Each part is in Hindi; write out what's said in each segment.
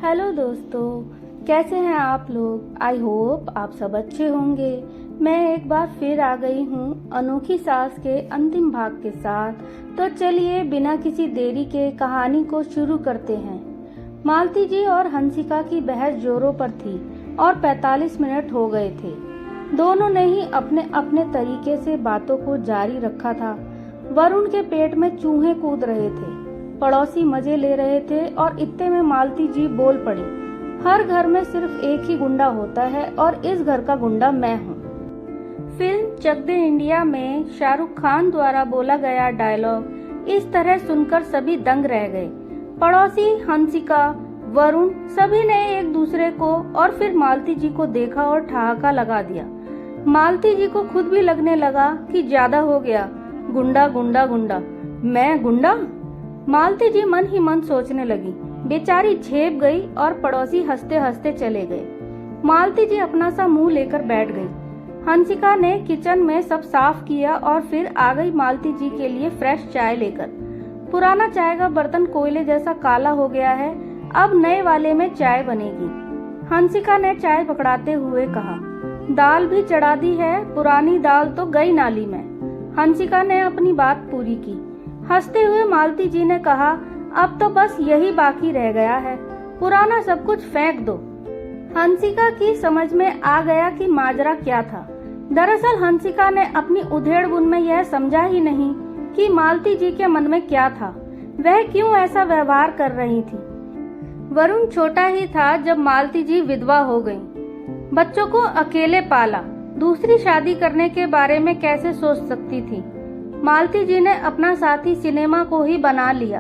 हेलो दोस्तों, कैसे हैं आप लोग। आई होप आप सब अच्छे होंगे। मैं एक बार फिर आ गई हूँ अनोखी सास के अंतिम भाग के साथ। तो चलिए बिना किसी देरी के कहानी को शुरू करते हैं। मालती जी और हंसिका की बहस जोरों पर थी और 45 मिनट हो गए थे। दोनों ने ही अपने अपने तरीके से बातों को जारी रखा था। वरुण के पेट में चूहे कूद रहे थे, पड़ोसी मजे ले रहे थे और इतने में मालती जी बोल पड़ी, हर घर में सिर्फ एक ही गुंडा होता है और इस घर का गुंडा मैं हूँ। फिल्म चक दे इंडिया में शाहरुख खान द्वारा बोला गया डायलॉग इस तरह सुनकर सभी दंग रह गए। पड़ोसी, हंसिका, वरुण सभी ने एक दूसरे को और फिर मालती जी को देखा और ठहाका लगा दिया। मालती जी को खुद भी लगने लगा कि ज्यादा हो गया। गुंडा गुंडा गुंडा, मैं गुंडा? मालती जी मन ही मन सोचने लगी। बेचारी झेप गई और पड़ोसी हंसते हंसते चले गए। मालती जी अपना सा मुंह लेकर बैठ गई। हंसिका ने किचन में सब साफ किया और फिर आ गई मालती जी के लिए फ्रेश चाय लेकर। पुराना चाय का बर्तन कोयले जैसा काला हो गया है, अब नए वाले में चाय बनेगी। हंसिका ने चाय पकड़ाते हुए कहा, दाल भी चढ़ा दी है, पुरानी दाल तो गई नाली में। हंसिका ने अपनी बात पूरी की। हंसते हुए मालती जी ने कहा, अब तो बस यही बाकी रह गया है, पुराना सब कुछ फेंक दो। हंसिका की समझ में आ गया कि माजरा क्या था। दरअसल हंसिका ने अपनी उधेड़-बुन में यह समझा ही नहीं कि मालती जी के मन में क्या था, वह क्यों ऐसा व्यवहार कर रही थी। वरुण छोटा ही था जब मालती जी विधवा हो गयी। बच्चों को अकेले पाला, दूसरी शादी करने के बारे में कैसे सोच सकती थी। मालती जी ने अपना साथी सिनेमा को ही बना लिया।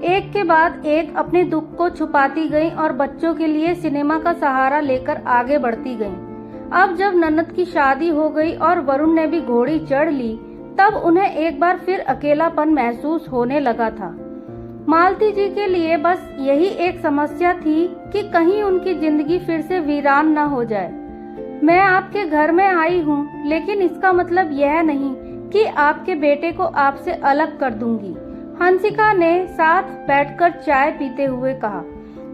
एक के बाद एक अपने दुख को छुपाती गई और बच्चों के लिए सिनेमा का सहारा लेकर आगे बढ़ती गई। अब जब ननद की शादी हो गई और वरुण ने भी घोड़ी चढ़ ली, तब उन्हें एक बार फिर अकेलापन महसूस होने लगा था। मालती जी के लिए बस यही एक समस्या थी कि कहीं उनकी जिंदगी फिर से वीरान न हो जाए। मैं आपके घर में आई हूँ, लेकिन इसका मतलब यह नहीं कि आपके बेटे को आपसे अलग कर दूंगी। हंसिका ने साथ बैठकर चाय पीते हुए कहा,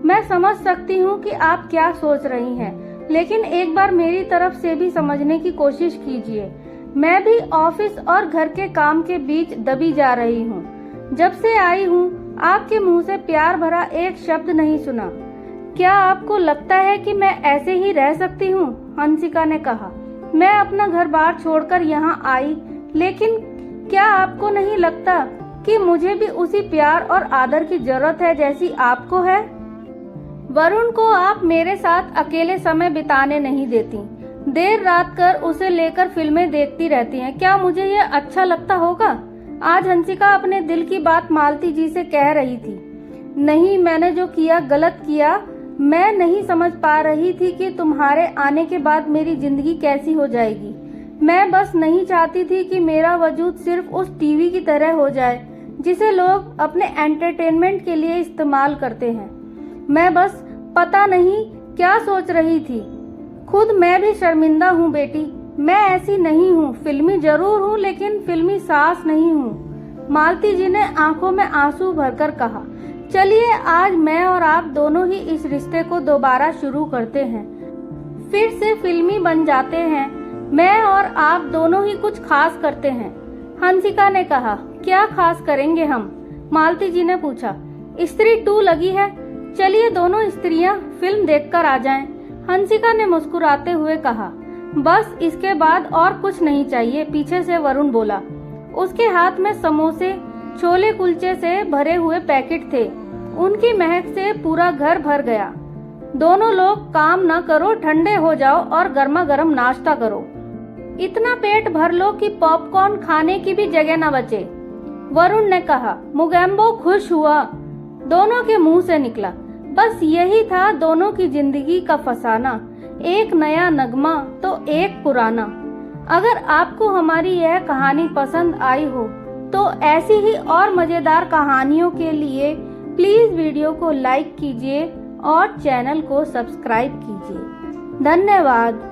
मैं समझ सकती हूँ कि आप क्या सोच रही हैं, लेकिन एक बार मेरी तरफ से भी समझने की कोशिश कीजिए। मैं भी ऑफिस और घर के काम के बीच दबी जा रही हूँ। जब से आई हूँ आपके मुंह से प्यार भरा एक शब्द नहीं सुना। क्या आपको लगता है कि मैं ऐसे ही रह सकती हूँ? हंसिका ने कहा, मैं अपना घर बार छोड़कर यहाँ आई, लेकिन क्या आपको नहीं लगता कि मुझे भी उसी प्यार और आदर की जरूरत है जैसी आपको है? वरुण को आप मेरे साथ अकेले समय बिताने नहीं देती, देर रात कर उसे लेकर फिल्में देखती रहती हैं। क्या मुझे यह अच्छा लगता होगा? आज हंसिका अपने दिल की बात मालती जी से कह रही थी। नहीं, मैंने जो किया गलत किया। मैं नहीं समझ पा रही थी कि तुम्हारे आने के बाद मेरी जिंदगी कैसी हो जाएगी। मैं बस नहीं चाहती थी कि मेरा वजूद सिर्फ उस टीवी की तरह हो जाए जिसे लोग अपने एंटरटेनमेंट के लिए इस्तेमाल करते हैं। मैं बस पता नहीं क्या सोच रही थी। खुद मैं भी शर्मिंदा हूँ बेटी, मैं ऐसी नहीं हूँ। फिल्मी जरूर हूँ, लेकिन फिल्मी सास नहीं हूँ। मालती जी ने आंखों में आंसू भरकर कहा, चलिए आज मैं और आप दोनों ही इस रिश्ते को दोबारा शुरू करते हैं, फिर से फिल्मी बन जाते हैं। मैं और आप दोनों ही कुछ खास करते हैं। हंसिका ने कहा, क्या खास करेंगे हम? मालती जी ने पूछा। स्त्री 2 लगी है, चलिए दोनों स्त्रियां फिल्म देखकर आ जाएं। हंसिका ने मुस्कुराते हुए कहा, बस इसके बाद और कुछ नहीं चाहिए। पीछे से वरुण बोला। उसके हाथ में समोसे, छोले कुलचे से भरे हुए पैकेट थे। उनकी महक से पूरा घर भर गया। दोनों लोग काम न करो, ठंडे हो जाओ और गर्मा गर्म नाश्ता करो। इतना पेट भर लो कि पॉपकॉर्न खाने की भी जगह न बचे। वरुण ने कहा। मुगेम्बो खुश हुआ। दोनों के मुंह से निकला, बस यही था दोनों की जिंदगी का फसाना, एक नया नगमा तो एक पुराना। अगर आपको हमारी यह कहानी पसंद आई हो तो ऐसी ही और मजेदार कहानियों के लिए प्लीज वीडियो को लाइक कीजिए और चैनल को सब्सक्राइब कीजिए। धन्यवाद।